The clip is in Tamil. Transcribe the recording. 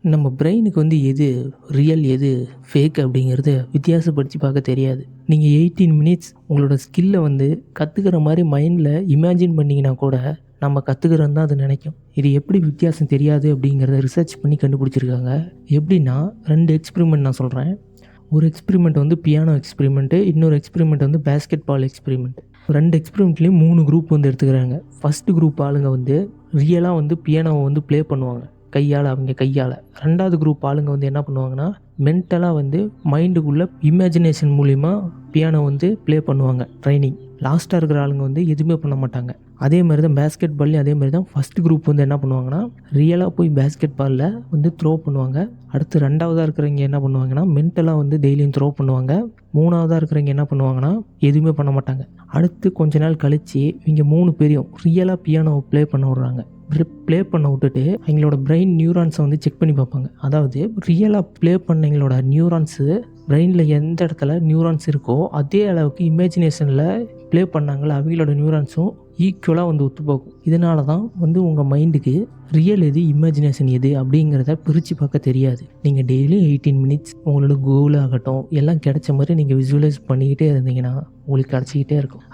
நம்ம பிரெயினுக்கு வந்து எது ரியல் எது ஃபேக் அப்படிங்கிறத வித்தியாசப்படுத்தி பார்க்க தெரியாது. நீங்கள் 18 மினிட்ஸ் உங்களோட ஸ்கில்லை வந்து கற்றுக்கிற மாதிரி மைண்டில் இமேஜின் பண்ணிங்கன்னா கூட நம்ம கற்றுக்கிறோன்னு தான் அது நினைக்கும். இது எப்படி வித்தியாசம் தெரியாது அப்படிங்கிறத ரிசர்ச் பண்ணி கண்டுபிடிச்சிருக்காங்க. எப்படின்னா 2 எக்ஸ்பெரிமெண்ட் நான் சொல்கிறேன். ஒரு எக்ஸ்பெரிமெண்ட் வந்து பியானோ எக்ஸ்பெரிமெண்ட்டு, இன்னொரு எக்ஸ்பெரிமெண்ட் வந்து பேஸ்கெட் பால் எக்ஸ்பெரிமெண்ட். 2 எக்ஸ்பெரிமெண்ட்லேயும் 3 குரூப் வந்து எடுத்துக்கிறாங்க. ஃபஸ்ட்டு குரூப் ஆளுங்க வந்து ரியலாக வந்து பியானோவை வந்து ப்ளே பண்ணுவாங்க அவங்க கையால். 2வது குரூப் ஆளுங்க வந்து என்ன பண்ணுவாங்கன்னா மென்டலாக வந்து மைண்டுக்குள்ளே இமேஜினேஷன் மூலிமா பியானோ வந்து ப்ளே பண்ணுவாங்க ட்ரைனிங். லாஸ்ட்டாக இருக்கிற ஆளுங்க வந்து எதுவுமே பண்ண மாட்டாங்க. அதே மாதிரி தான் பேஸ்கெட் பால்லையும் அதே மாதிரி தான். ஃபஸ்ட்டு குரூப் வந்து என்ன பண்ணுவாங்கன்னா ரியலாக போய் பேஸ்கெட் பாலில் வந்து த்ரோ பண்ணுவாங்க. அடுத்து 2வதாக இருக்கிறவங்க என்ன பண்ணுவாங்கன்னா மென்டலாக வந்து டெய்லியும் த்ரோ பண்ணுவாங்க. 3வதாக இருக்கிறவங்க என்ன பண்ணுவாங்கன்னா எதுவுமே பண்ண மாட்டாங்க. அடுத்து கொஞ்ச நாள் கழித்து இவங்க 3 பேரையும் ரியலாக பியானோவை ப்ளே பண்ண விட்றாங்க. ப்ளே பண்ண விட்டுட்டு அவங்களோட பிரெயின் நியூரான்ஸை வந்து செக் பண்ணி பார்ப்பாங்க. அதாவது ரியலாக ப்ளே பண்ணவங்களோட நியூரான்ஸு பிரெயினில் எந்த இடத்துல நியூரான்ஸ் இருக்கோ அதே அளவுக்கு இமேஜினேஷனில் ப்ளே பண்ணாங்களே அவங்களோட நியூரான்ஸும் ஈக்குவலாக வந்து ஒத்துப்போகும். இதனால தான் வந்து உங்கள் மைண்டுக்கு ரியல் எது இமேஜினேஷன் எது அப்படிங்கிறத பிரித்து பார்க்க தெரியாது. நீங்கள் டெய்லியும் 18 மினிட்ஸ் உங்களோட கோல் ஆகட்டும் எல்லாம் கிடைச்ச மாதிரி நீங்கள் விசுவலைஸ் பண்ணிக்கிட்டே இருந்தீங்கன்னா உங்களுக்கு கிடச்சிக்கிட்டே இருக்கும்.